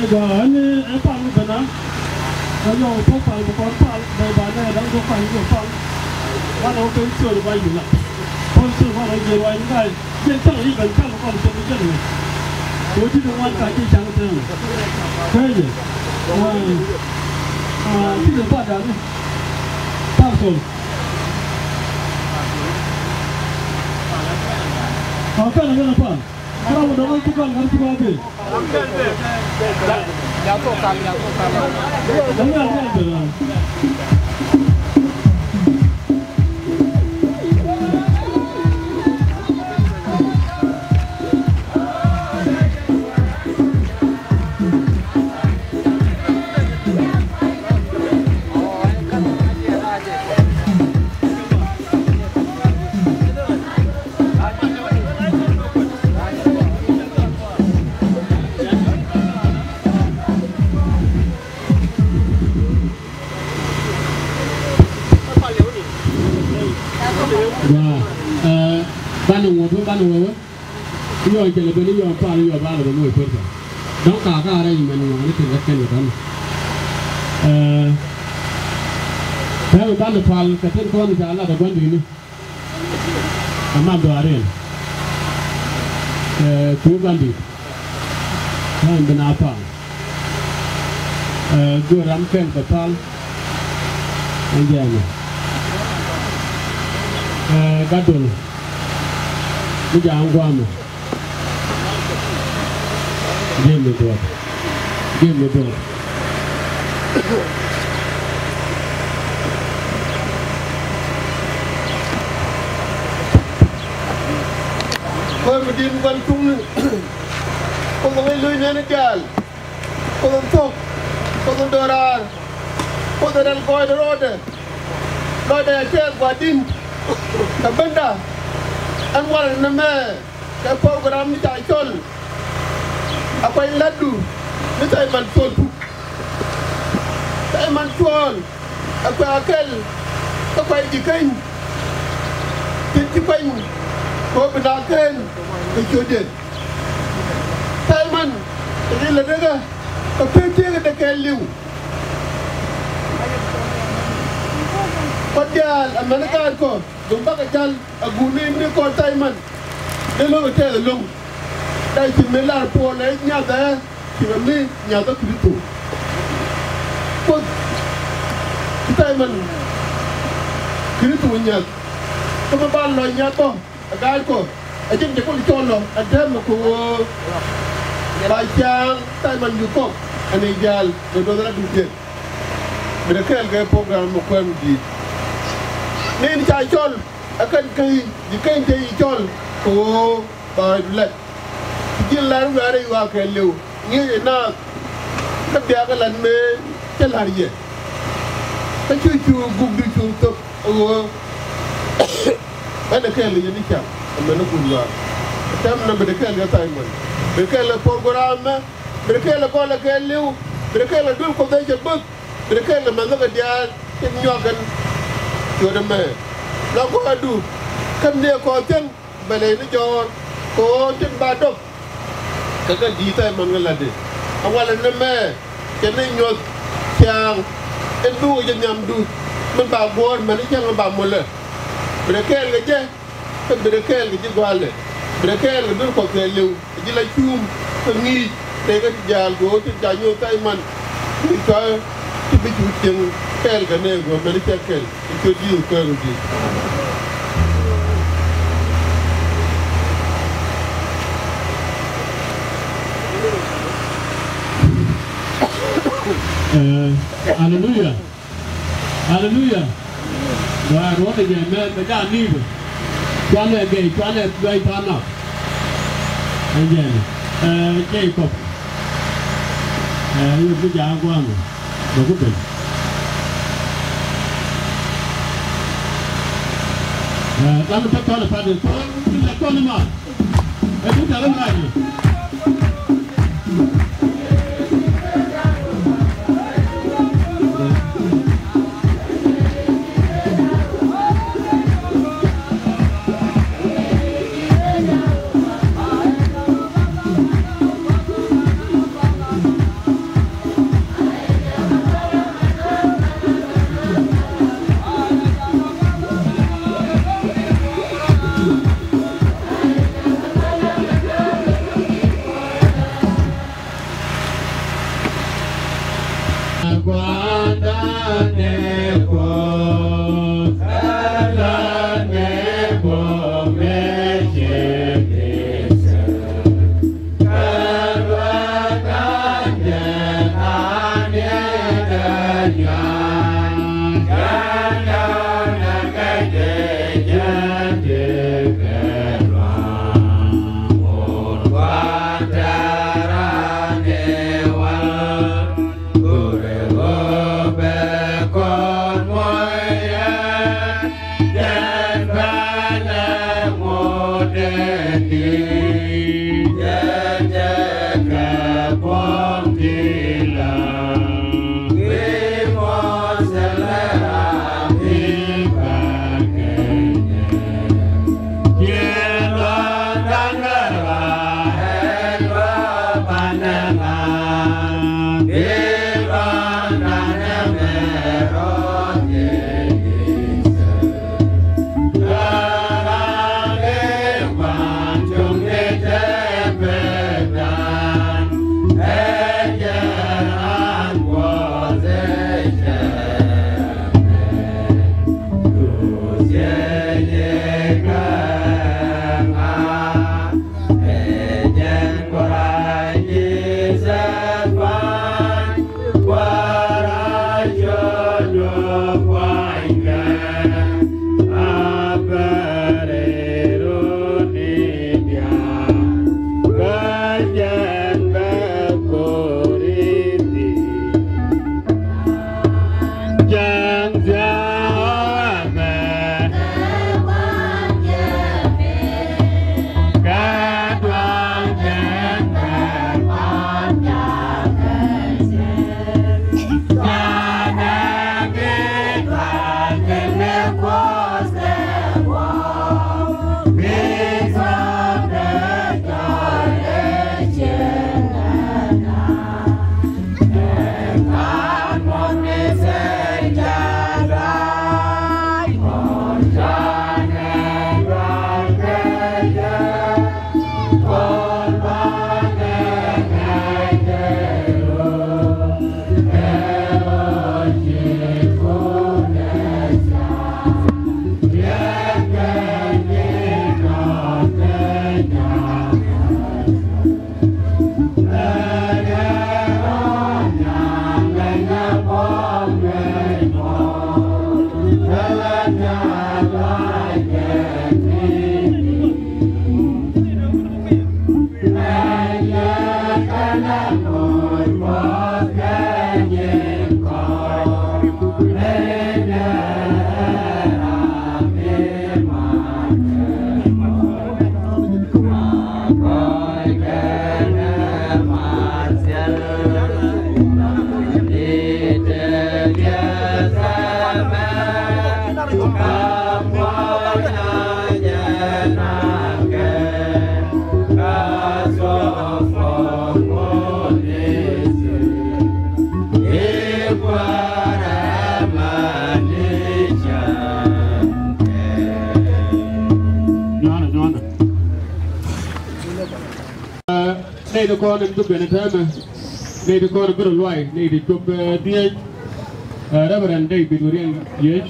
Ega ini apa lu benar? Kalau profil bukan profil dari dan profil itu profil. Mana orang itu ada banyak lah. Orang mana dia orang ini, dia tak lagi kan kalau kalau dia macam ni. Jadi orang kaki jangan tu. Kaya. Tidak pada ni. Tak sol. Apa nak apa? Kalau orang tu kan harus apa? Jangan. Banung yo ke le beni yo pa yo ba le no ipo donc ka ara ni manu ni tin ka ken dan ba ba le pal ka tin ko ni ala da gondi ni amma do are ku gandi han bena pa go ram ken ka pal anjana gadol jangan guam, game itu, Kau berdiri bukan tunggu, kau ngelui nenekal, kau tentuk, kau tendorar, kau tendal kau ada roda, kau ada cek badin, kabenda. Anwar nama ke program ni tak col apa yang ladu ni tak mantul apa akal apa dikan tipai ko benakan kejodoh Taiman jadi ledega apa dia kata keliu Padahal Amerika ko jumpa kecil aguni ni ko Taiman delo hotel long dai melar pole nyada kini nyada kritu ko Taiman kritu nyad ko ba lo nyato agal ko ajin de ko cholo adem ko ba chang Taiman yuko ani gal do dara dute mereka ke program mo ko di nên chạy chôn ở kênh kỳ di kênh thì chôn ô bài lệ chỉ là lúc đó đây qua cái liều như vậy na các bé cái lần mê cái là gì cái chú cùng đi chú tập ô cái này cái là gì chả mình nó cùng là cái mình bên cái là tay mình bên cái là program bên cái là coi là cái liều bên cái là đuôi không thấy chật bức bên cái là mình nó cái dia cái nhỏ gần Jodoh meh, lagu adu, kan dia kau ceng, balai ni jor, kau ceng badok, kakak dita mangalade, awalan ni meh, kena nyot, siang, endu je nyamdu, membabor, mana jangan membamule, berkel kerja, kan berkel kerja guale, berkel kerja kau keliu, jadi lacum, pengi, mereka jal go, tidak nyot Taiman, mereka tiba cucing. Kel kene go mari kel itu di ko di haleluya wa rote je me da ni bo tuane gai pana anjene Jacob yu ja kwa mo do ko Lama tak tahu pada tu, kita tahu nama. Itu dalam lagi. Đây là con chụp biển thế mà đây là con biết loài đây thì chụp tia đó là đây bị đuổi đi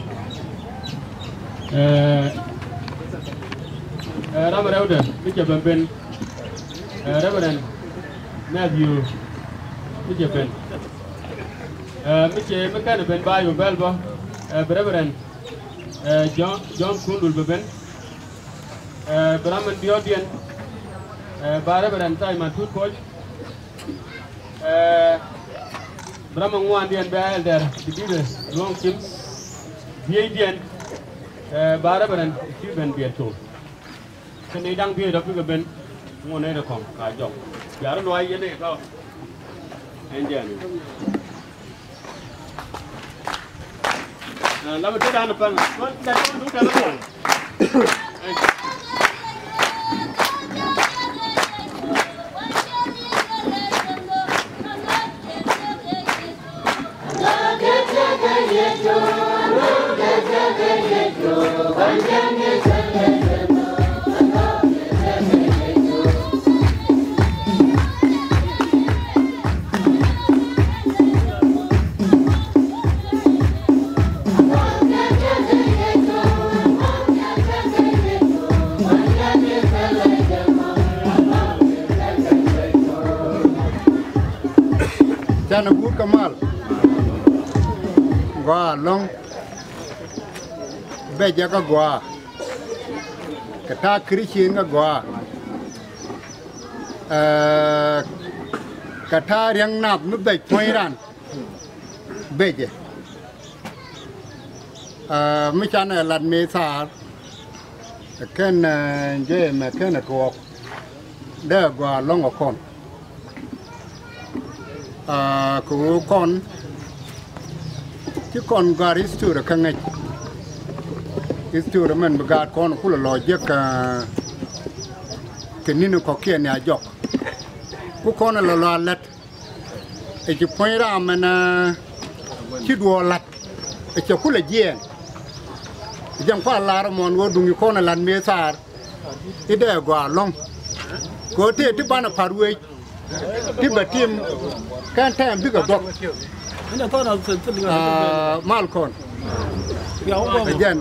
đó là đâu đó bây giờ bên đó là Matthew bây giờ bên mấy cái này bên bay và bel ba Reverend John Kundul bên Brahman Diodian Reverend Simon Tutkoch Brahman Wan Dian Bel there the Long Kim Dian Reverend Stephen Bieto cái này đang bia đó cái bên ngồi đây là phòng cả dọc giá nó nói vậy này không anh chị làm một cái đàn được không? Nó đây nó đúng cái nó kana gut kamal gwa long be jaga gwa kata krishin ga gwa kata riang nap nu dai poiran beje mi chan lat me sa ken je me ken ko de gwa long kon ku konที่ก่อนการอิสตูร์ข้างในอิสตูร์มันประกาศก่อนคุณลอยเยอะกันนี่นึกขอเขียนเนี่ยยกกูก่อนละลอยเล็ดไอ้เจ้าพอยรามันคิดว่าเล็ดไอ้เจ้าคุณละเยี่ยงยังฟ้าลาร์มอนว่าดุงอยู่ก่อนลันเมษาที่ได้กว่าลงก็ที่บ้านพารุยที่บัดทีมการแทนพิกดอกมาลคอนเย็น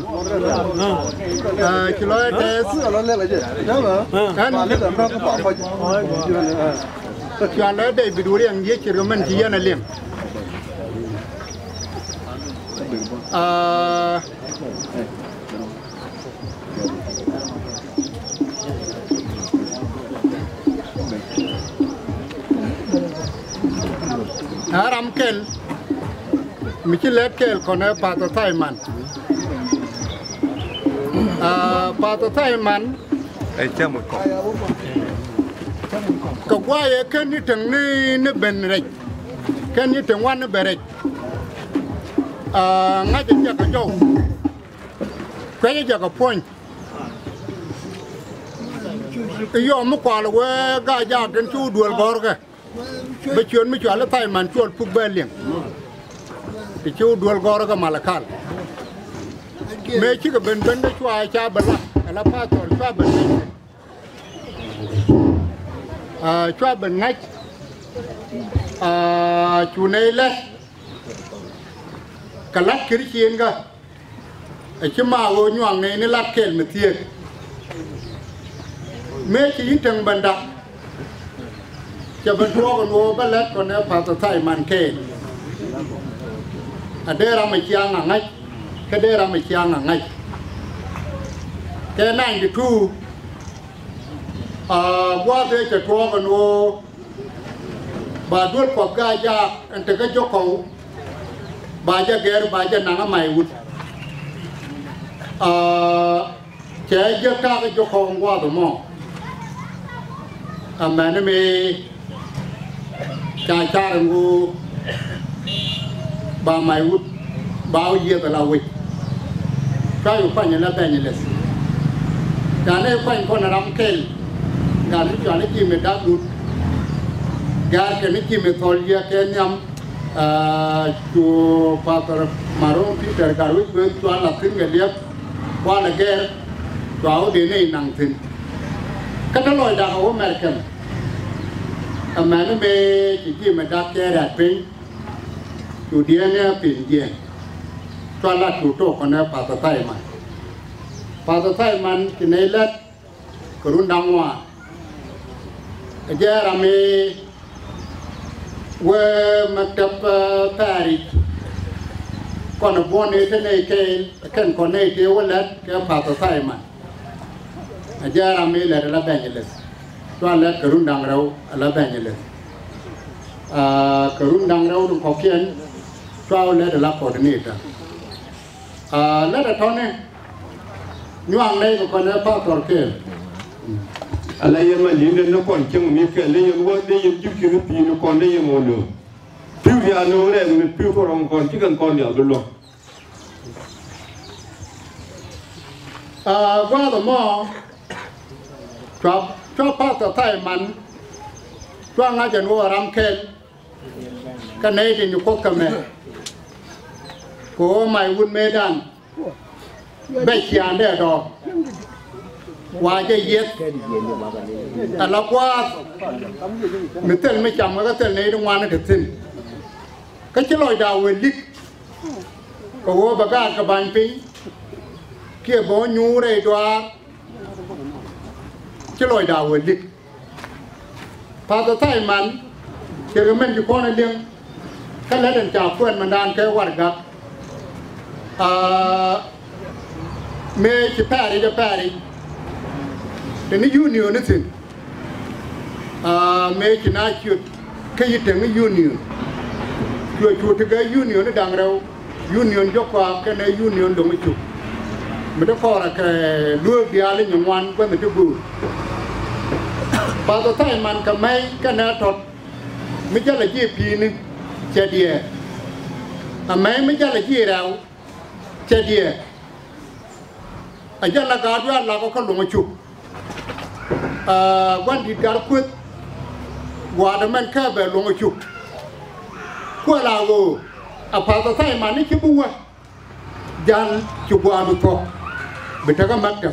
คิโลเตสอันจานแล้วได้ไปดูเรื่องยี่สิบมันที่ยันเลี้ยงรำเกลมิชิเลเกลคนนี้ปาตไทยมันปาตไทยมันไอ้เจ้าหมดก่อนก็ว่าแค่นี้ถึงนี่เป็นไรแค่นี้ถึงวันนี่เป็นไรง่ายจะจักรโจแค่จะจักรพ่นยอมมุกว่าเลยว่าก็อยากกันชูดวลก่อนกันไปชวนแล้วไทยมันชวนพวกเบลเลียงไปชูดวลก่อนก็มาละคันเมื่อชิกเป็นได้ช่วยชาบลักแล้วพาตัวช่วยเป็นช่วยเป็นไงชูในเล็กกลักคริสเตียนก็ไอ้ชิมาโวยงในนี่ลักเกลมาเทียนเมื่อชิงจังบันดักจะเป็นทัวกันโวบ้านเล็กคนนี้พาตัวไทยมันเคนเดี๋ยวเราไม่เชียงไงแค่เดี๋ยวเราไม่เชียงไงแค่นั่งอยู่ทูว่าเดี๋ยวจะทัวกันโวบาดด้วยความกล้ายากอันแต่ก็ยกเขาบาดจะแก่บาดจะหนังใหม่วุ้นแค่ยกก้าก็ยกเขาว่าตัวมองแม่นี่มีจ่ายชาติงูบางไม่วุฒบางเยี่ยแต่เราวิก็อยู่ฝั่งยันละแต่ยันเลยการนี้ฝั่งคนรำเก่งการที่จอนี่กินไม่ได้ดูการแค่นี้กินไม่ทอลเยอะแค่ยำจูปาตรมารุที่เกิดการวิ่งเดินจวนหลับถึงเดียบว่าละแกตัวเอาดีนี่นั่งถึงก็ตลอดดังเอาอเมริกันทำไมไม่ไปจีมาดักแก่แดดปิ้งอยู่เดียเนี่ยปิ่นเดียตอนละถูโต้คนนี้ปาตะไทยมันกินในเล็ดกรุณดังว่าแย่รามีเวมักจับปารีก่อนบัวนี้ที่ในเกณฑ์คนในเที่ยวเล็ดแกปาตะไทยมันแย่รามีเล็ดละแบ่งเลยตัวเล็กกรุณดังเราละแบ่งเลยกรุณดังเราต้องขอเขียนตัวเล็กละคนนี้จ้ะเล็กเท่านี้ยวงในคนนี้พ่อตัวเขียนอะไรยังมาลินเดนนกอนเชียงมีเกลือยังว่าได้ยังจิ้มชิ้นปีนกอนได้ยังโมโนผิวที่อันนู้นเลยมันผิวของเราก่อนที่กันก่อนเดียวดูหรอว่าแต่หม้อชอบพ่อตัวไทยมันช่วงนั้นจะนัวรำเคนกันในที่อยู่พบกันแม่โก้ไม่วุ่นไม่ดังใบเขียนได้ดอกว่าจะเย็ดแต่เราว่าไม่เต้นไม่จำก็เต้นในตรงวันนั้นถึงสิ้นก็จะลอยดาวเวลิกโอ้บักกะบันปิงเกี่ยบอยูได้ตัวจะลอยดาวเวลิกพาตัวไทยมันเกี่ยวกับมันอยู่ข้อในเรื่อง kan la den cha kwen mandan ke warga me ci pari de pari de ni union ni tin me ci na ci ke yite mi union yo te ga union dang rew union jokko ke ne union do mi ci mi de fora ke lu biya le ni wan ko mi te bu ba to tai man ka mai ka na tot mi ja la ji pi ni che die a mai mi ja la ji raw che die a ja la ga dwa la ko lu mi ciวันที่การคุยว่าแต่มันแค่แบบลงชุกขั้วลาวอภัตไทยมันนี่คิดว่ายันชุกว่าดูพอเบ็ดก็มักจะ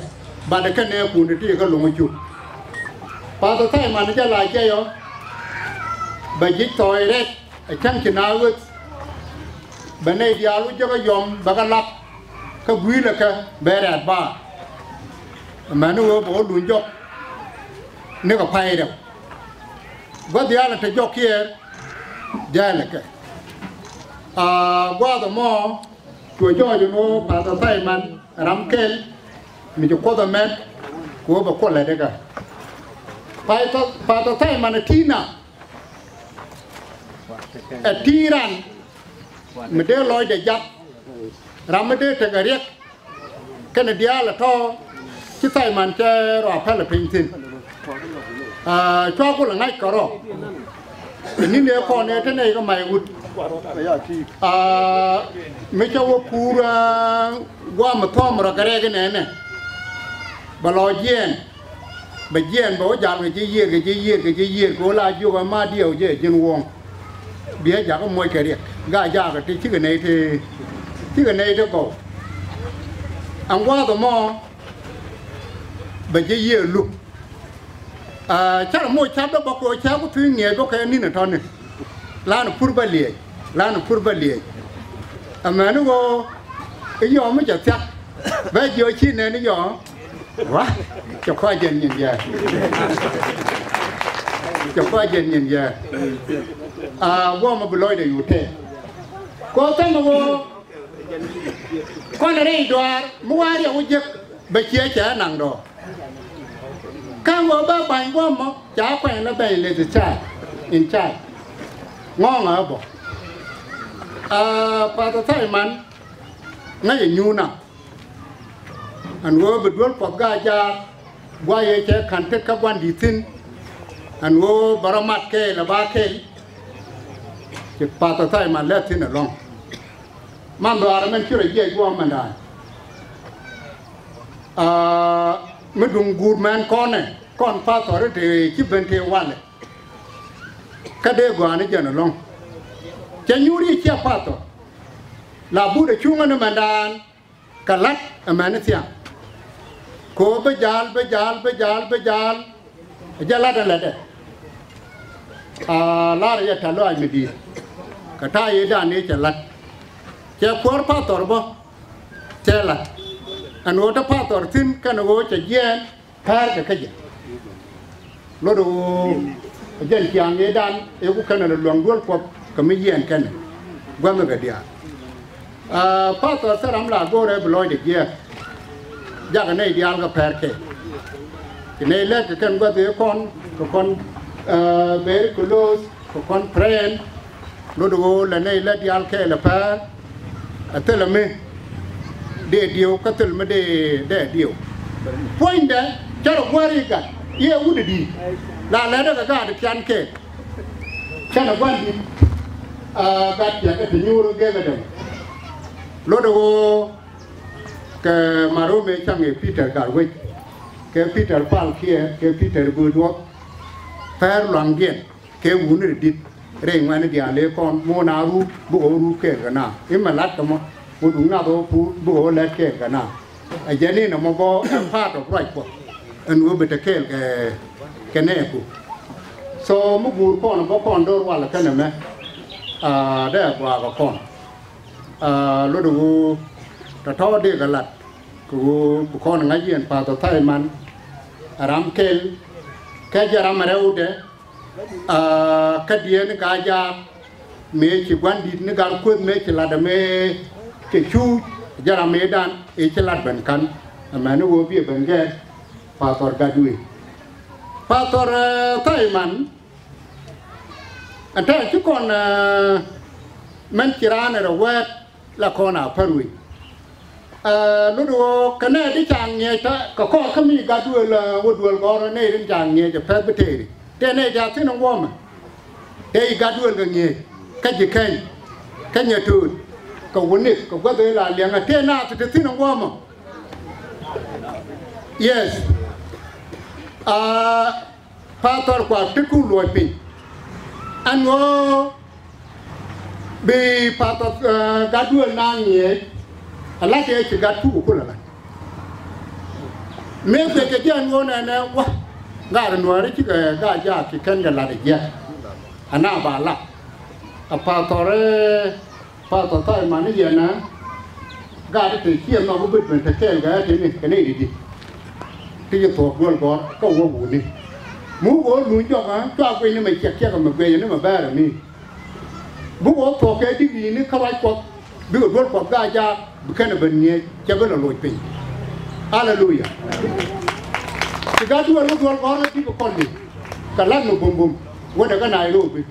บาดกันเนี่ยปุ่นที่ก็ลงชุกภัตไทยมันจะลายใจเหรอใบยิกต่อยเล็กไอ้ช่างชนะวุฒิใบในเดียวรู้จักยอมบักลับก็วิ่งเลยก็เบรดบ้ามันนึกว่าบอกลุนจบนึกว่าไพ่เดียวว่าเดี๋ยวเราจะยกเขียนเดี๋ยวเลยแกว่าแต่หม้อตัวย่อยอยู่โน่ปาตะไทยมันรำเกลมีจุดโคตรแม่กูบอกคนอะไรเด็กอะปาตะไทยมันที่น่ะที่รันไม่ได้ลอยจะยับรำไม่ได้แต่กระเรียกแค่เดียวละท่อที่ไทยมันจะรอแพ้ละพิงทินชอบคนหลังไงก็รอนี่เนี่ยก่อนเนี่ยท่านเองก็ไม่อุดไม่ใช่ว่าพูดว่ามาท่อมเรากระเรกันเนี่ยบลอยเย็นไปเย็นบอกว่าอยากไปเย็นก็ลาอยู่กับมาเดียวเย็นจนวงเบี้ยอยากก็มวยกระเรียกง่ายยากที่ชื่อไหนที่กันไหนเท่าก็อังว่าตัวมอไปเย็นลุกชาติมวยชาติแล้วบอกว่าชาติก็ถึงเงี้ยก็แค่นี้นะท่านเนี่ยล้านพูดบาลีแม่นึกว่าไอ้ยอมไม่จัดจัดแม่เยอะชิ้นเนี่ยนี่ยอมวะจะคว้าเย็นเยอะว่ามาบุลอยเดี๋ยวอยู่เท่ก็ตั้งมาว่าคนอะไรดวงมัวเดี๋ยวจะไปเชี่ยแฉหนังดอข้างว่าบ้าไปว่ามั้งจ้าไปแล้วไปเลยจะใช่อินใช่งอเหรอบอกปาตะไทยมันงั้นอย่างยูน่ะอันว่าบุตรวัดปกกาจะว่าอย่างเช่นขันเทศกับวันดีสิ้นอันว่าบารมัดเกลบ้าเกลจะปาตะไทยมันแล้วที่ไหนลองมันบารมันชื่ออะไรเยี่ยว่ามันได้ไม่ดุงกูดแมนก้อนเนี่ยก้อนฟ้าต่อได้ที่คิดเป็นเทวันเลยก็เด็กกว่านี่จะน่ะลงจะยูรีเชี่ยฟ้าต่อลาบูดช่วงนั้นมันดานกัลัดมันนี่เสียโคไปจาลจะลัดอะไรเด้ลาเรียกทะเลาะไม่ดีกระทายด้านนี้จะลัดจะพวกฟ้าต่อบ่จะลัดอันว่าถ้าพาตัวทิ้งกันว่าจะเย็นแพ้จะขยันรถดูเย็นเกียงเยดันเอวกันนั่นหลวงด้วยควบก็ไม่เย็นกันว่ามันก็เดียพาตัวสนามหลักก็เลยบลอยเด็กเยอะยากกันในเดียนก็แพ้แค่ในแรกกันว่าเดี๋ยวคนเบรกุลสคนเพลนรถดูและในแรกเดียนแค่ละแพ้แต่ละไม่เดียวก็ถึงไม่ได้เดียวพอยน์เด้จะรู้ว่าอะไรกันเยี่ยวุ่นดีลาแล้วก็การที่อันเกตฉันวันนี้การที่จะถึงยูโรเกมเดิมรถดูก็มารู้ไหมช่างเอพีเตอร์การ์วิกพีเตอร์ฟาลเคียพีเตอร์บูดวอกแฟร์หลังเกียนวุ่นดีเร่งวันนี้เดี๋ยวเลี้ยก่อนโมนารูบุโอรูเกกันนะยิ่งมาลัดกันมั้งพูดถึงหน้าตัวพูดบุโอเล็กเกกันนะไอ้เจนี่น่ะมันบอกพลาดออกไรกว่าอันนู้นเป็นตะเคียนแกแน่กูโซมุกูก่อนก็ก่อนโดนว่าละกันนะแม่ได้กว่าก็ก่อนรถดูแต่ท้อเด็กกันละกูก่อนงั้นยืนป่าตัวไทยมันรำเกลแค่จะรำอะไรอุดเดแค่เดียนกายา me ci gwandi ni gal ko me ci la da me ci chu jara me dan e ci la ban kan amana wo bi ban ge pastor gadui pastor Taiman ata ci kon man ci rana da wet la kona parwi lu do kana di chang nye ta ko kami gadui la wodwal go ne rin chang nye ja pa bete te ne ja tin ngom ma te gadui ga nye ka ji kai ka nya tu ko woni ko ga de la lianga te na te tin ngom ma yes pastor kwa tiku loi pi anwo be pastor gadui na nye ala ke ci gatu ko la me ke jan wona na wa ga no ri ci ga ja ki kan ga la de ya ana ba la apa tore pa to tai ma ni ya na ga de ti no bu bit men te ke ga ti ni ke ni di ti je to gol go ko wo bu ni mu go lu jo ga to ko ni me che ga me gwe ni ma ba ra ni bu go to ke di ni ka wa ko bi go gol ko ga ja bukan benye jaga la loy pin haleluya tiga dua lu dua orang ti ko konni kalan no bum bum wada ga nai lo bi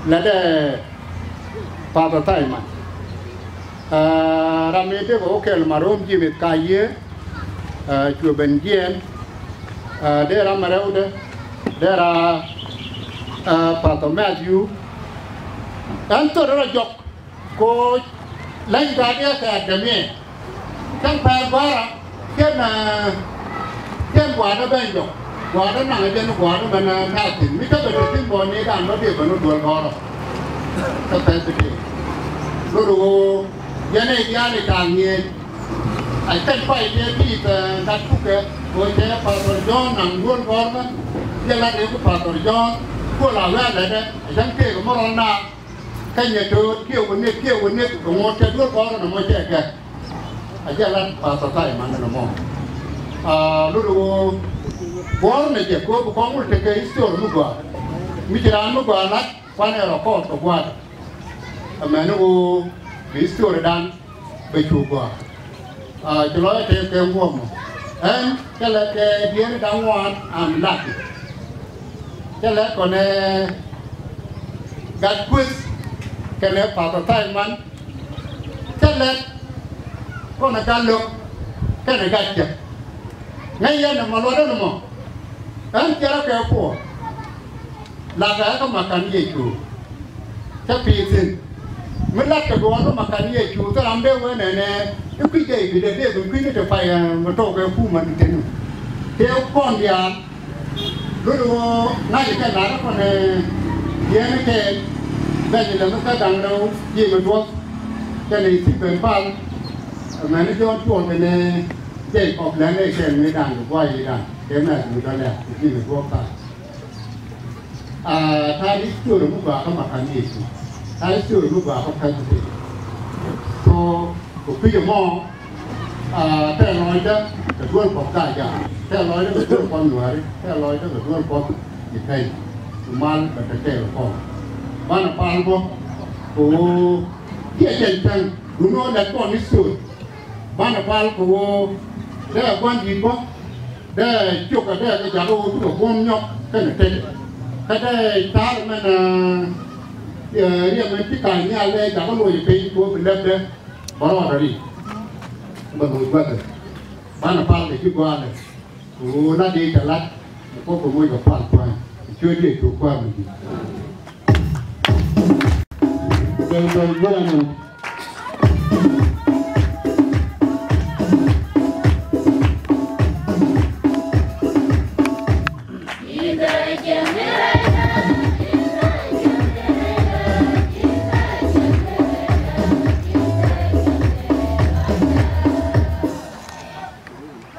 la de pa ta tai ma ramete ko kel marom ji met kaye chu ben jen de ra maraude de ra pa to Matthew anto ra jok ko lain gaya ke demi kan parwara ken wada benjo wada na jen wada bana natin mi ka be tin boni dan no be bano dol goro ta ta ti loro yane yane tangye ai kan pai ne bi ta ku ke ko te pa tor jon nang gon gorma ya la de ko pa tor jon ko la wa la de jan ke ko mo na cái nhà tôi kêu vấn đề của một cái đứa con nó mới chạy kìa, ở gia đình bà xã tại mà nó mò, lúc đó con này chỉ có con một cái store lúc đó, mình chỉ làm lúc đó nát, quan hệ là con tổ quát, mà nó cái store đan bị chủ quá, cho nó cái nguồn, em cái là cái điện đang ngoan lát, cái là còn gạt quiz cái này phải có tay man, cái này con này gan lục, cái này gan chặt, ngay giờ nó mà lo đó mà, anh chơi cái phố, là cái có makan gì chú, cái phi xin, mình lát cái đồ nó makan gì chú, ta làm đều cái này nè, cái quy định vì để tụi quy nó phải mà trâu cái phố mình tiền, theo con nhà, lúc đó ngay cái lá nó còn này, giờ nó cái bây giờ nó cái đằng đâu gì mà đuốc cái này thìเป็นบ้านmà nóย้อนช่วงไปในเจ๊ออกแล้วในเส้นในด่านหรือว่าอย่างด่านเดี๋ยวแม่ดูกันแหละที่มันพวกกันถ้าที่ช่วยลูกบ่าวเขามาทำอีกถ้าที่ช่วยลูกบ่าวเขาทำอีกพอผมพี่จะมองแต่ลอยจะกระตุ้นความกล้าจ้ะแต่ลอยจะกระตุ้นความหน่วยแต่ลอยจะกระตุ้นความยิ่งใหญ่มันก็จะแก้พอบ้านปานบ่โอ้ที่เจนจังดูโน่นแต่ก่อนนี่สุดบ้านปานโอ้ได้กวนยินบ่ได้จุกได้ก็จะเอาตัวพวกยกกันเต็มถ้าได้ตามันเรียกมันที่การเนี่ยเลยจะเอาลอยไปตัวเป็นเล็บเด้บ่รอดดิบ่รู้ว่าบ้านปานได้คิดว่าเลยโอ้น่าดีจังลัดพวกผมก็ปานไปช่วยได้ถูกกว่ามันVery good.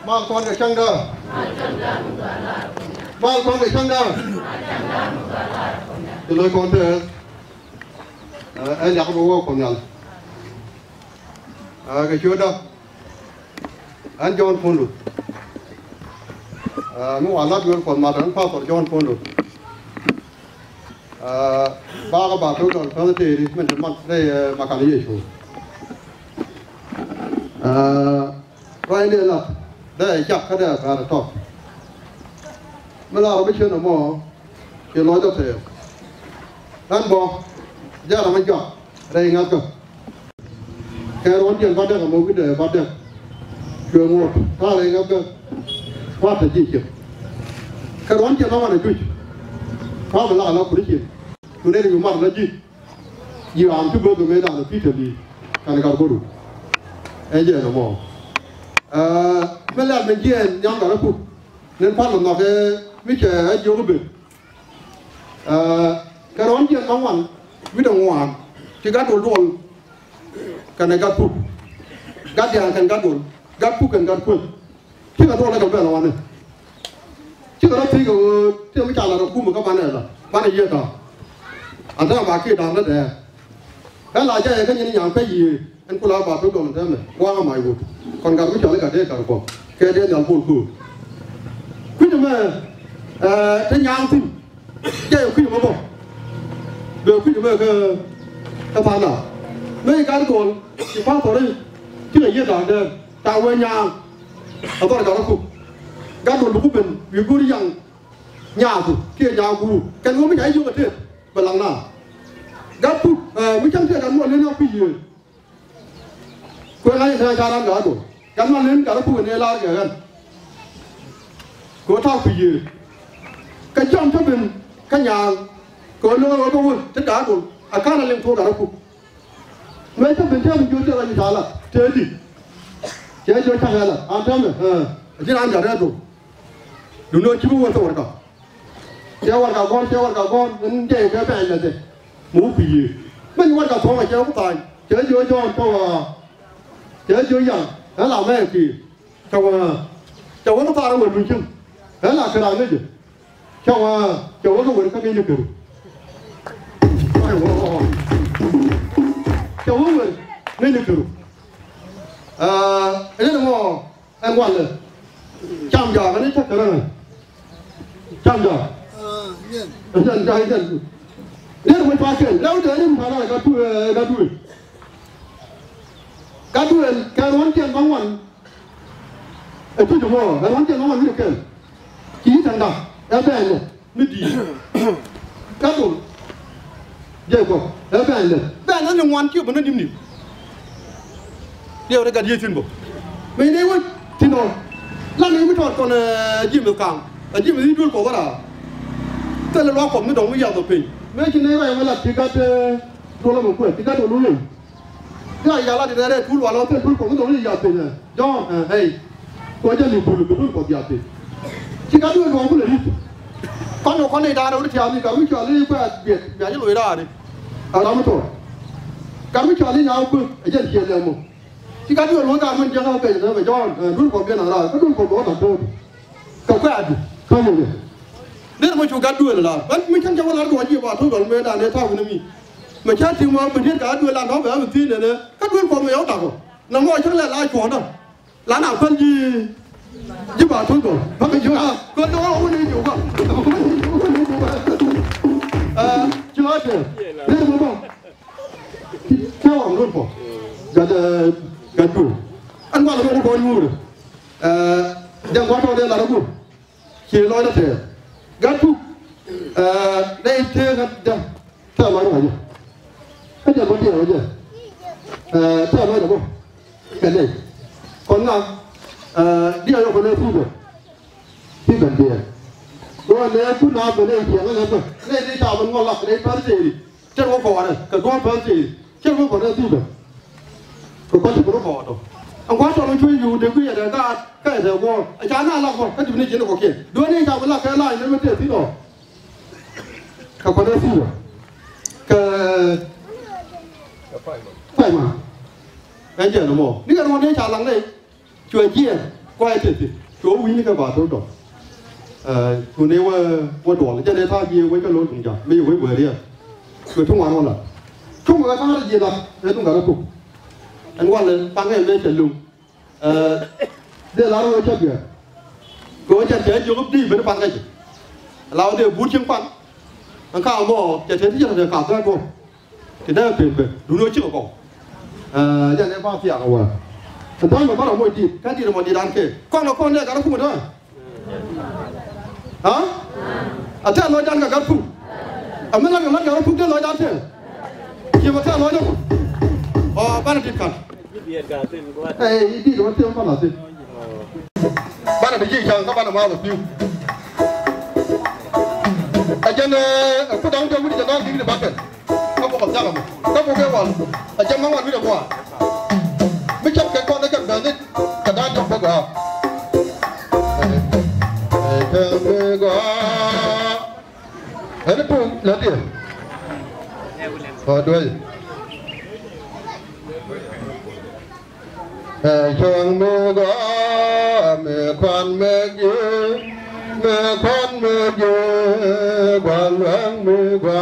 Bao con được chăng đâu? Bao con được chăng đâu? Từ lối con từ anh nhắc bố con nhận cái chuyện đó anh John phun rồi mua ăn lát người còn mà thằng Pháp còn John phun rồi ba cái bà tôi còn có thể đi mình mặc đây mà cái gì chú vậy nên là đây chắc cái này là top mà là bây giờ nó mò cái nói cho thế anh bỏ giờ là mình chọn đây ngắt cơ cái rốn tiền bắt được là một cái để bắt được trường một ta đây ngắt cơ phát là gì chứ cái rốn tiền nó mà để chui ta mà là nó cũng được tụi này thì mặt là gì nhiều ăn chút bữa tụi mấy đàn nó phi thường đi cái này cao có đủ anh chị nó mò mấy lần mình chia nhóm cả nó phụ nên phát là nó cái mấy trẻ vô cái bể cái rốn tiền nó ngoan với đồng ngoan chỉ gắt đồn đồn cái này gắt phụ gắt đèn cần gắt đồn gắt phụ cần gắt phụ chứ cái đồn là cái bể nó ăn này chứ cái đó thì cái mấy chả là nó phụ một cái bán này gì đó anh ta bảo kia đàn đó đấy cái là cái như nhà cái gì anh cô lao bảo tôi còn thế này qua cái mày vụ còn gặp cái chỗ này cả đây cả còn cái đây là buồn cười cứ như mà cái nhà anh tin cái cứ như mà bỏ được cứ như mà cái phản nào mấy cái còn chỉ phá thôi đấy chứ là gì đó đây tao về nhà ở đó là cả nó cũng cái đồ lúc bên vì cô đi rằng nhà thì kia nhà cô cái ngô mới nhảy vô cái thế và lần nào gắt phụ mấy trăm triệu đàn mua lên nhau phi gì quên lại thời gian đó rồi gắn mua lên cả nó phụ này là cái gần của thao phi gì cái trong cho mình cái nhà của lô ở đâu tất cả rồi cái là lên thua cả nó phụ mấy trăm bên mình vô chơi là như thế là chơi gì chơi chơi thằng là ăn thơm rồi chứ ăn cả đấy rồi đúng rồi chứ không quan trọng cả chơi quan cả con nên chơi cái này là gì mũ bì mấy quan cả con mà chơi không tài chơi chơi cho chơi chơi rằng đó là mấy gì trong nó ta nó mình chứ đó là cái nào đấy chứ trong nó mình các cái như kiểu trong nó mình nên như kiểu cái đó mà anh quan rồi trăm giờ cái đấy chắc cái đó này trăm giờ dần cái dần nếu mình phát triển lâu nữa nhưng mà là cái đuôi cái rốn tiền bóng ngoằn tôi đúng rồi cái rốn tiền bóng ngoằn như thế chỉ thằng nào đã bèn rồi mới đi các đồ dễ quá đã bèn rồi bèn nó ngoan chưa mà nó nhím nhím điều này cả gì xin bộ mình đây quá thì nó lần này mới chọn còn gì được càng gì mà đi đuôi cổ cái nào tên là lo phẩm nó đồng với giàu tập hình mấy chuyện này vậy mà là chỉ có đôi là một quyển chỉ có đôi luôn cái này là thì đây thu vào nó tên thu cũng đồng với giàu tình này do hey có cho nhiều phụ được có giàu tình chỉ có đôi cũng là đi con này đa đâu nó theo thì cả mấy chuyện này qua biệt nhà như lối đa đi ở đó mới thôi cả mấy chuyện này nhau cứ ở trên kia là một chỉ có đôi lối cả mình chẳng phải nó phải cho đôi còn bên nào rồi có đôi còn đó là thôi cậu quẹt không được nếu mà chúng ta đuổi là mình chẳng có làm đuổi gì vào thôi còn mấy đàn này thao của nó mình chắc thì mà mình biết cả đuổi làm nó phải mình tin này các đuổi còn mấy áo tặng nó ngồi chắc là ai chọn đâu lá nào phân gì giúp vào thôi rồi bắt cái chú à con đó không có đi nhiều không chưa chưa thế đúng không theo hoàng luôn không gần đủ ăn qua là không có ngu được đang qua trong đây là nó ngu chỉ nói là thế gắt phụ đây thế gắt đâm sao nói vậy cái gì vấn đề rồi chứ sao nói được không cái này còn nào đi ở đâu nơi thu được thì vấn đề rồi nếu cứ nào vấn đề thì nó làm được đây đi chào mình ngon lắm đây bán gì chân có cỏ này cả đoan bán gì chân có cỏ đây thu được còn con thì có cỏ đâu ông quá cho nó chui dù để quy ở đây cái giờ qua chán là làm cái chuyện này chỉ là có kia đứa này chào mình là cái lại nó mới tiền tí rồi các con đây thu được phải mà anh chị nó mò đi cái con đấy chào lắng đây chuyện kia quay thì chúa quý cái bà tôi rồi chú nếu qua đổ là cho nên tha gì với cái lối cũng chả bây giờ với bữa đi rồi không ăn ngon là không có cái gì là để tôi cả nó cùng anh quan là tăng cái lên trần lùng để lao rồi cho kìa có chân chế chưa đi với nó bằng cái gì lao đều bút chương phận อันข้าวบ่จะเทที่จะเดือดข้าวก็thì đây là tiền về đúng rồi chưa có giờ này bao tiền rồi anh nói mà bắt đầu mua gì cái gì là một gì đáng kể con này cái nó không được hả thế nói đáng cả cái phụ mấy lần cái nó phụ thế nói đáng thế khi mà thế nói đâu ban là tiền cả đi rồi tiền ban là tiền ban là cái gì chẳng các ban là bao là tiêu cho nên cứ đóng cho cái gì đó thì bắt được các bộ phận ra mà các bộ kêu còn ở trong món ăn mới được quả mới chấp cái con nó cần đến cả đa trong bậc à thơm quá ấy nó buông lớn tiền rồi đuôi thơm quá mẹ khoan mẹ dư mẹ khoan mẹ dư quan vang mẹ qua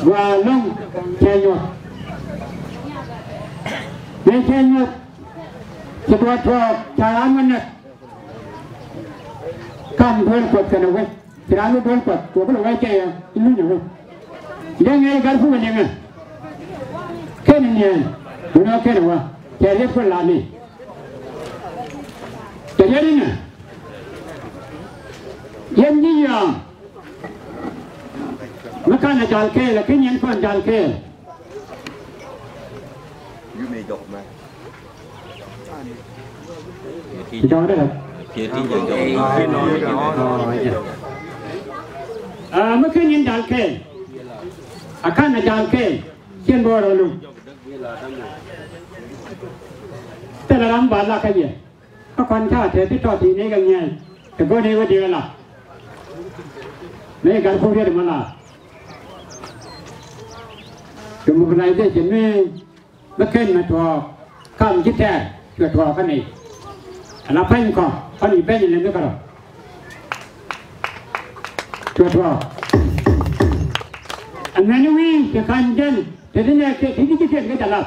và lông che nhuộm để che nhuộm thì tôi cho trái ăn mình này cầm thuyền quật cái nào vậy thì ăn thuyền quật của cái loại che cái núi nào đây ngay cái khu mình này cái này đúng không cái nào à che hết phần làm đi che hết đi nè yên như vậy mà cái này chọn kê là cái nhân con chọn kê. Cho đó là. Mà cái nhân chọn kê, cái này chọn kê, trên bờ rồi luôn. Thế là làm bạn là cái gì? Các con cha thế thì cho thì này cái gì? Cái con này có gì là? Này cái phụ việc mà là. Chúng một ngày đây chỉ mới khen mà thua cam chít thế chưa thua cái này là phải không có này phải như thế nào chưa thua anh nói như cái khăn chân thế này cái chuyện cái là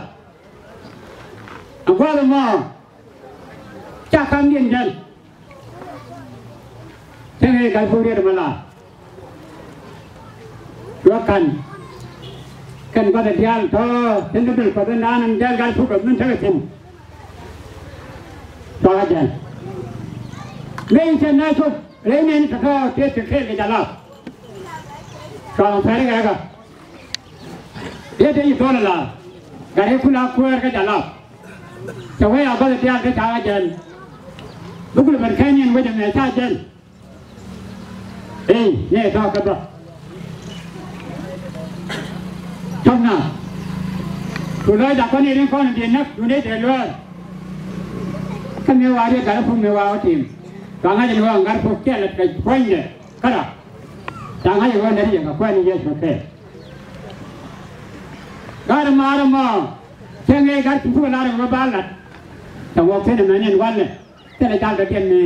anh qua rồi mà cha cam điên chân thế này cái phụ việc mà là ตัวกันก็จะเที่ยวท่อเห็นตัวก็เป็นด้านนั้นเจ้าการพูดกับนั่นเท่ากันต่ออาจารย์เรื่องเช่นนั้นชุดเรื่องนี้ก็เที่ยวเที่ยวกันจะเล่าก็ลองแพ้ได้กันเดี๋ยวจะอีกตัวละการให้คุณอาคุยกันจะเล่าจะให้เอาก็จะเที่ยวกันจะอาจารย์ลูกหลานแค่นี้ไว้จะไหนชาติเจนเนี่ยท่อกันบ่ชอบนะคุณเลยจากคนนี้เรื่องคนเดียนนักอยู่ในเดือดร้อนขั้นเมื่อวานเรื่องการพูดเมื่อวานทีมต่างให้ยังว่าการพูดแก่ละไปควยเนี่ยก็ได้ต่างให้ยังว่าเนี่ยยังกับควยนี่เยอะสุดเลยการมาเช่นไงการพูดอะไรมาบ้านละแต่ว่าเช่นนั้นเนี่ยวันเลยเช่นอาจารย์ตะเกียนนี่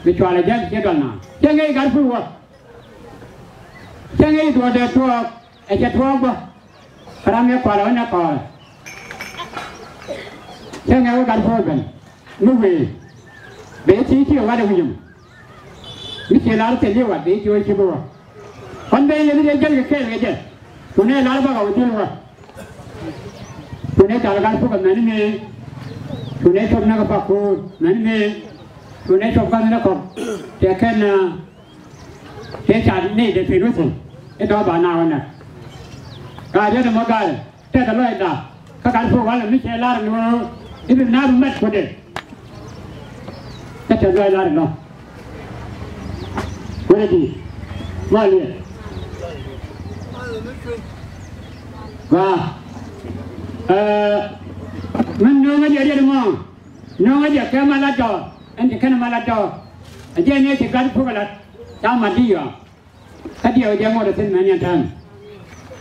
วิชาอะไรเช่นกันนะเช่นไงการพูดว่าเช่นไงตัวเด็กตัวไอ้เจ้าตัวบ่พระเมียกว่าเราเนี่ยก่อนเช่นไงว่าการพูดกันนู่นเบสิที่ว่าเดี๋ยวยิ่งมิเชลาร์เซลีว่าเบสิว่าชิบัวคนเดียวเนี่ยจะแค่ไหนกันตัวนี้ลาบ้าเขาที่ว่าตัวนี้จากการพูดกันนั่นนี่ตัวนี้ชอบนักพักพูดนั่นนี่ตัวนี้ชอบกันนักพักแต่แค่น่ะเจ้าชายนี่เด็กผิดรู้สึกไอ้ตัวบ้านาวน่ะการเดินมาได้แต่ตลอดนะการพูดว่ามิเชลาร์นี่นี่เป็นน้ำเม็ดคนเดียวแต่จะได้ลาร์เนาะวันนี้มาเลยว่ามันน้องaja dia demamน้องaja ke malajo ente kana malajo aja ni sekan phugalat sama dia tadi aja mau datang nanya tan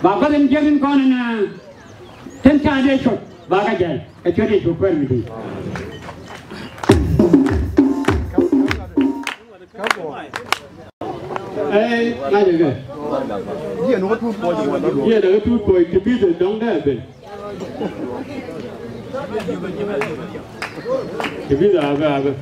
baga den jagin kon na ten cha de shot baga jai achori super miti ngay được rồi Giờ nó có thu bồi gì mà nó giờ nó thu bồi thì bây giờ đóng đây rồi thì bây giờ về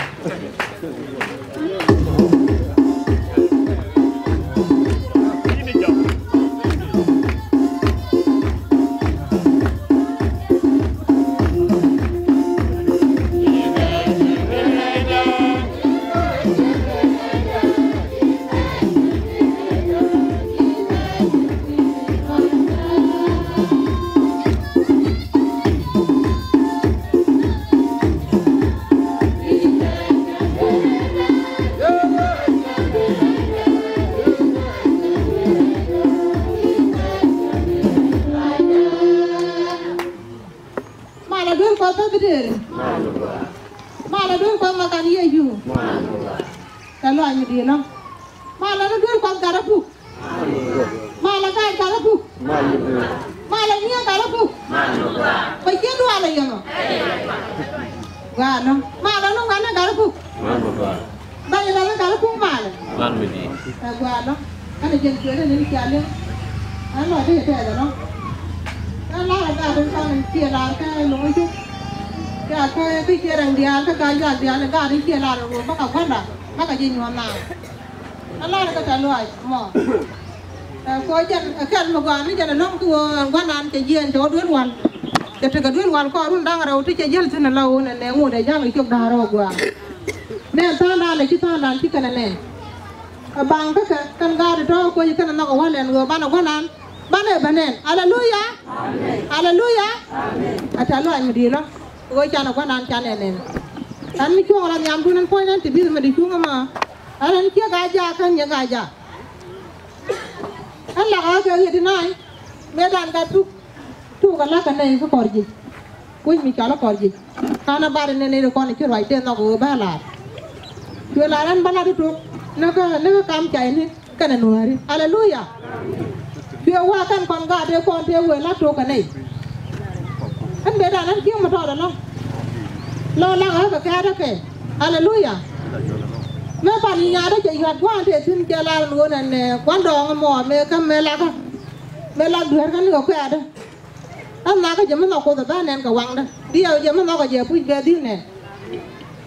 malah dulu kau makan iya ju, kalau aja dia no, malah dulu kau karapu, malah kau karapu, malah ni karapu, bagian dua lagi no, gak no, malah no gak karapu, banyak lagi karapu malah, gak no, kan jangan kira ni kaya, kalau ada no, kalau ada kau kira kan lo itu. Cái kia đằng dia cái giờ dia là cái kia là rồi bắt đầu phát là bắt đầu gì nhom nào nó là cái trả lời mà coi chân cái mà quan nó chân nó tua quan ăn cái gì chỗ đuôi quan cái cái đuôi quan có luôn đang rồi cái gì thế là lâu này nè ngồi để ra lấy chụp đà rồi quan nè ta là lấy cái cái này bằng cái căn ga để cho coi cái nó có quan liền rồi ban đầu quan ăn ban này hallelujah hallelujah trả lời người đi đó ôi cha nó quá nan cha này anh mới chuông làm nhảm tu nên coi nên thì biết mà đi chuông mà anh kia gái già kan những gái già anh là cái gì thế này mẹ đàn cái tu cái lá cái này có còn gì cuối mình cho nó còn gì kana ba này được con này chưa right tên nó có ba là chưa là anh ba là được nó có cam chạy này cái này nuôi hallelujah chưa qua kan con gà để con theo người lá tu cái này anh bé đàn anh kia mà thôi đó lo lắng ở cái đó kìa hallelujah mấy bạn nhà đó chạy hoạt quá thì xin chơi la luôn này quán đòn mò mẹ cái mẹ la đuổi cái nữa cái đó anh nói cái gì mà nó có tập anh cả quăng đó đi ở gì mà nó có gì cũng về đi nè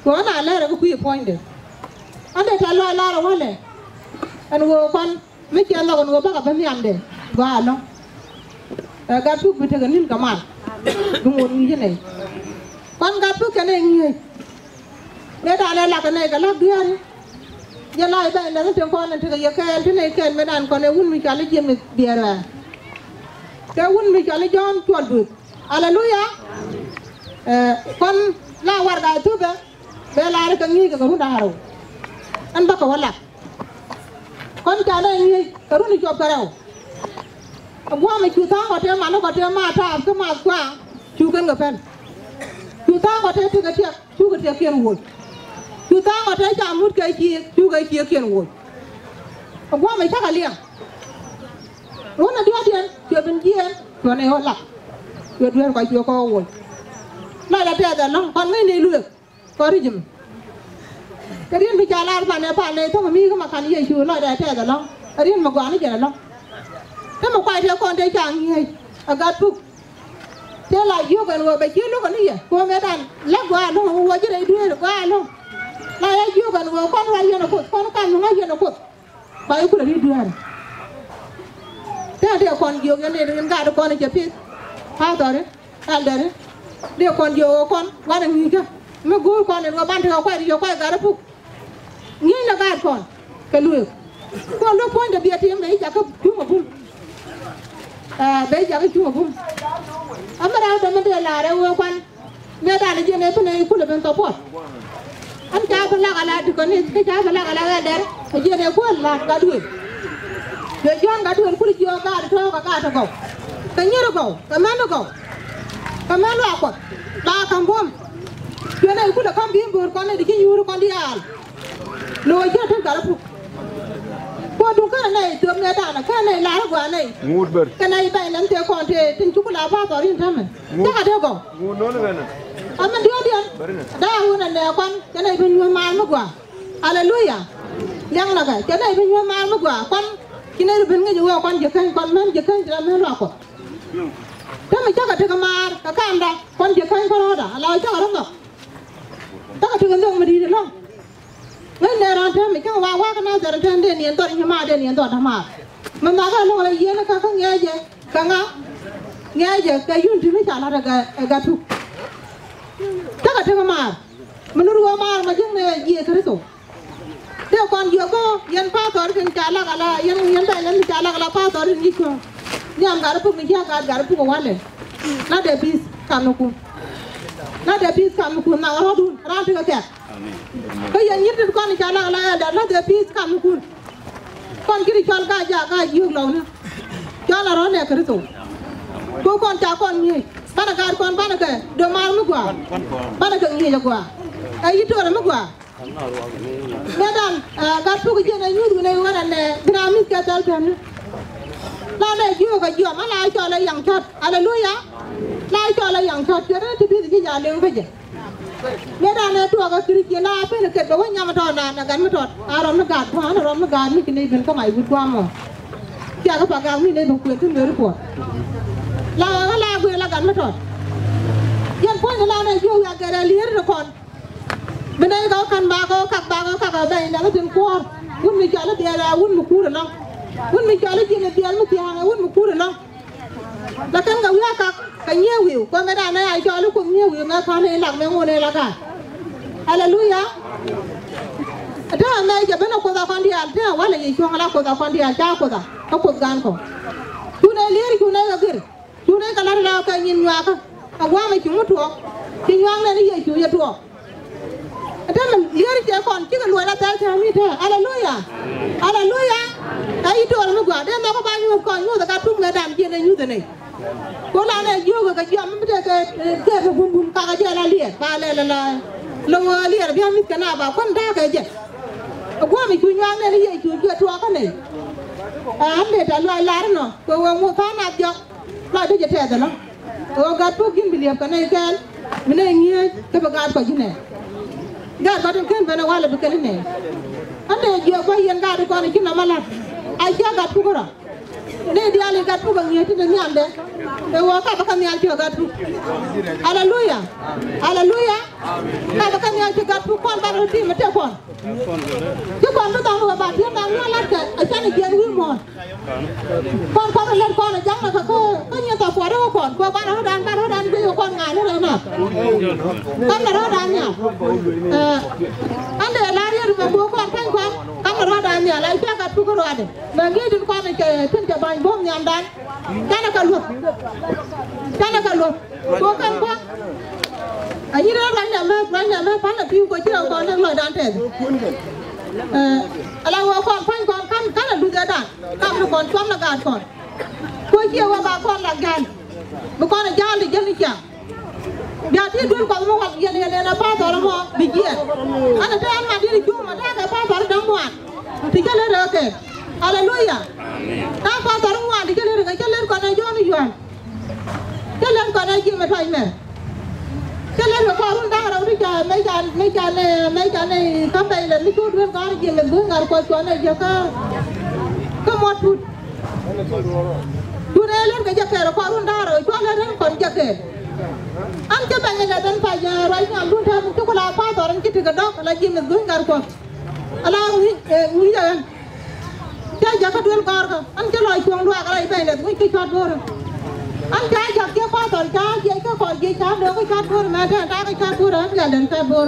có nào lấy được cái quy point được anh để trả lời la rồi quá nè anh vừa con mấy chuyện nó còn vừa bắt gặp bên nhà để gua lo gat pu bete ganin kamal gumun ngi ne kon gat pu kene ngi me da la ka ne ka la duan ya lai ba na te ko na te ya ka te ne ken me dan ko ne wun mi ka le jem biara ke wun mi ka le jon tol bu haleluya kon la war ga tu be la re ka ngi ka ru da haro an ba ko wala kon ta ne ngi ka ru ni job karaw gwa me chu ta ko te ma no ko te ma ta ko ma kwa chu kan ga fen chu ta ko te te ga te chu ga te ken wo chu ta ko te ja mut ga chi chu ga chi ken wo gwa me ta ka liang ro na dia dien che ben dien to ne ho la che duen ko chi ko wo la la te da long kon ngai ne lu ko ri jim ka rien bi jala pa ne to mi ko ma kan ye chu la da te da long rien ma gwa ni je long thế mà quay theo con thấy chàng gì gạt phục thế là yêu cái người bị chết lúc còn đi cô mẹ đàn lắc qua nó không qua chứ đây đưa được qua luôn là yêu cái người con qua yêu nó cột con cam nó yêu nó cột vậy cũng là đi đưa thế là con yêu cái này gạt được con này chụp phim how rồi đấy ăn đấy điều con yêu con qua được gì cơ mà gu con này nó ban theo quay gạt phục nghĩ là gạt con cái lùi con lúc con được bịa tiếng đấy chả có chúng mà phun bây giờ cái chú cũng, anh mà đâu mình đi là đâu quan, người ta đi chơi này cũng là bên top anh cha phải làm cái con này, cái cha phải làm cái đấy, cái chơi này cũng là cái đuôi, cái chuyện cái đuôi cũng là cái thao cái cầu, cái nhớ cầu, cái máy nó quật, ba cầm bom, chuyện này cũng là không biết bữa con này đi cái yêu con đi ăn, lôi chết hết cả là phục. Cô đúng cái này tụi người ta là cái này lá quả này cái này bay lên theo con thì tin chú là bao tỏi như thế này chắc là theo con anh mình đưa đi đã hơn là nè con cái này bên ngoài mang mất quả hallelujah đang là cái này bên ngoài mang mất quả con cái này bên cái gì con giật khăn con men giật khăn là men lọt quả thế mà chắc là theo mà cái cam đó con giật khăn con đó là chắc là đúng không chắc là theo cái mà đi được không nên là rồi thế mình cứ qua cái nào giờ thế để niệm tội nhưng mà để niệm tội mà mình nói cái lúc này gì nó không nghe gì càng nghe gì cái yun thì mới trả lại cái thu chắc là thế mà mình nuôi mà chứ này gì thế rồi thế còn giờ có yên pha tội thì trả lại cái là yên đây lên trả lại cái là pha tội thì không nhưng mà cái phụ mình cái phụ của anh là để bis cam nó cũng nào rồi đun ra thì cái cái gì nhất con này trả lại là để bis cam cũng con cái cho cái yêu lâu nữa cho là nó này cái rồi cô con cháu con gì bắt được con bắt được cái đường mai mất quả bắt được cái gì cho quả cái ít rồi mất quả nghe đàn cái phụ cái chuyện này như thế này cái này làm gì cái tal chuyện là này yêu cái yêu mà lại cho lại yang chót hallelujah lại cho lại yang chót cho nên thì biết cái gì liền phải gì nghe đàn này tua cái kia là phải được cái đó nhà mà thọ là gắn mà thọ nó gạt quá nó gạt như cái này bên có mày vượt qua mà chả có phải gạt như này đồng quyền thứ nữa của là quyền là gắn mà thọ dân quân là này yêu cái này liếc rồi còn bên đây có căn ba có các ở đây là cái tiền qua quân mình cho nó tiền là quân một cú được không quân mình cho nó tiền là tiền một tiền là quân một cú được không là căn gạo ra cái nhiều hiểu con mấy đàn này ai cho nó cũng nhiều hiểu mà con này làm mấy ngôi này là cả hallelujah thế là này giờ bên nó có ta con đi ăn thế là quá là gì chuông là có ta con đi ăn cha có ta có cột gan không chú này liếc chú này cái gì chú này cái là cái nhìn nhòa không à qua mấy chú một thuốc thì nhòa này như vậy chú giờ thuốc thế mình liếc cho con chứ cái lùi là tay theo như thế hallelujah cái chỗ nó quả đấy nó có bao nhiêu con như là trung người đàn kia này như thế này cô là này yêu cái chuyện mới cái bùm bùm cái gì là liệt ba là lâu liệt bây giờ mình cái nào bảo con đa cái gì qua mình chui nhoang này như vậy chui chua cái này anh để trả loại lá nó cô mua phá nạp cho loại đó chỉ thế rồi nó gạt thuốc kim bị liệt cái này cái mình này nghe cái bạc gạt cái gì này gạt có được cái bên ngoài là cái này anh để giờ quay yên gạt con này chứ nào mà làm ai chắc gạt thuốc rồi đây đi ăn gạt thuốc bằng nhiều chứ đừng nhảm đấy e wo ka baka mi alti ga tu hallelujah hallelujah ka baka mi alti ga tu kon ba ro ti mate kon ti kon do tang ba ti na na la ka a cha ni gen wi mon kon le kon jang na ko nya ta fo ro kon ko ba ro dan bi kon nga ni le na kon ro dan nya ande la ri ba bo kon kon ro dan nya la cha ga tu ko ro ade na ngi din kon ke tin ke ban bom nyam dan kana ka lu ko kan ko ayi ra nya me pa na pi ko ti ro kon le dan te ala wo kon kan la du da dan kam lu kon chom na ga kon ko ji wa ba kon la gan bu kon ja li jeli cha ya ti dur ko mo wa ye na pa to mo bi ji ana ta ma di ju ma da pa to da mo ti ke le re ke hallelujah ta pa to mo di ke le ko na jo ni jo ke le ko na ji ma thai me ke le ko run da ra ri ja me ja ne ka pe le ni ko dur ko ji me bu ngar ko cho na je ka mo tu ne len ga je ke ko run da ra ko le ren ko je ke am ke ba ne dan pa ja ra nya lu ta ko la pa to ran ki ti ga do la ji me bu ngar ko ala wi ja ja ka dur ko an ke loi chuang lua ka lai pe le ki chot bo an ja ke pa to ja je ka ko je cha do ko chot bo ma ta ka chot bo ran ga dan ka bo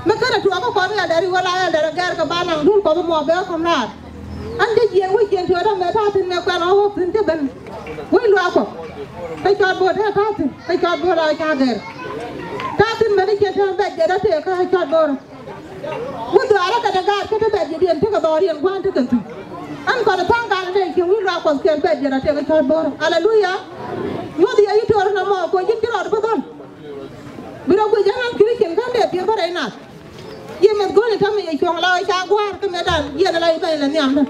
me ka ra tu ko ko ya dari wala ya dari gar ka ba nang dur ko mo be ko na an je je wi je to da me ta tin me ko na ho tin te ben wi lua ko ka chot bo ta tin ka chot bo la ka gar ta tin me ni je ta be je da te ka chot bo wu do ara ka da gar ka te be je den te ka bo rien kwan te kan tu an ko da tang ga ne ki wi lua ko ke be je da te ka chot bo hallelujah yo di ayi to na mo ko jin ti ro ko don biro ko jangan kiri ken kan de ti bare na ye me gone ta me chong la cha gwar ka me dan ye na lai ba la ni am da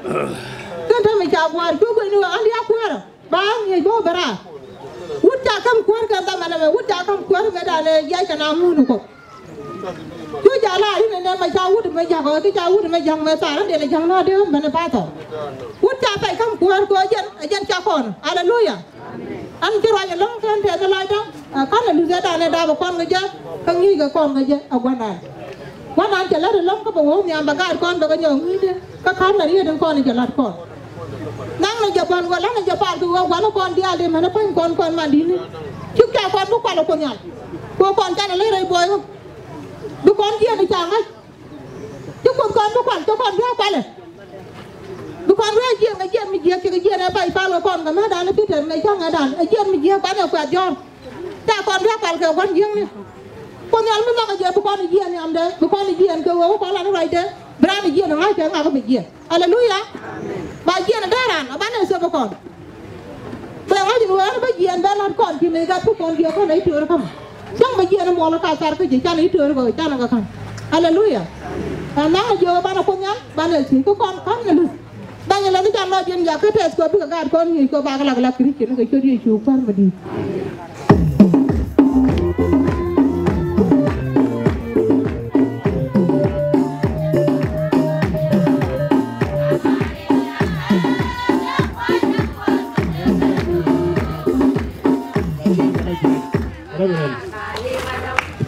kan ta me cha gwar ko ko ni an ya kwar ba ye bo bara wutta kam kwar ka ta mana me wutta kam kwar me da le ya ka na mu nu ko ku ja la ni ne ma cha wut me ja ko ki cha wut me jang me sa de le jang na de me na pa to wutta ta kam kwar ko jen cha kon hallelujah an ki ra ya long kan te la da kan la lu da ne da ba kon ga ja kan ni ga kon ga ja agwana wanaจะละลงก็บอกว่าบางการก่อนแบบอย่างนี้เนี่ยก็ข้ามอะไรเรื่องก่อนนี่จะลัดก่อนนั่งในญี่ปุ่นว่าแล้วในญี่ปุ่นดูว่าวันละก่อนเดียวเดี๋ยวมันเป็นก่อนมาดีนี่ชุกแก่ก่อนทุกคนเราคนอย่างก่อนกันอะไรเลยบ่อยดูก่อนเดียวในจังไงชุกก่อนทุกคนทุกคนเรื่องไปเลยดูก่อนเรื่องเยี่ยมไอ้เยี่ยมมีเยี่ยมจะเยี่ยมไปฟังเราก่อนกันนะด่านพี่เถิดในช่างไอ้ด่านไอ้เยี่ยมมีเยี่ยมไปเนี่ยแปดย้อนแต่ก่อนเรื่องไปเกี่ยวกับเยี่ยมนี่คนyang memang aja bukan ujian yang ada, bukan ujian ke wau kalau orang itu berani ujian orang aja nggak kebijian. Haleluya. Bagian daran, apa nih sebab kon? Berang aja orang bagian daran kon, kini kat tu kon dia kon itu orang. Yang bagian mau kasar tu je, jangan itu orang, jangan kan. Haleluya. Nang aja mana kon yang, mana sih ko kon kan nelu. Banyak lagi jangan lagi yang ke tes ko bukan kon ni ko bakal lagi kiri kiri ko curi cukup madi.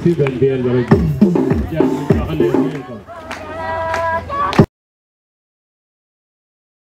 Si dan biar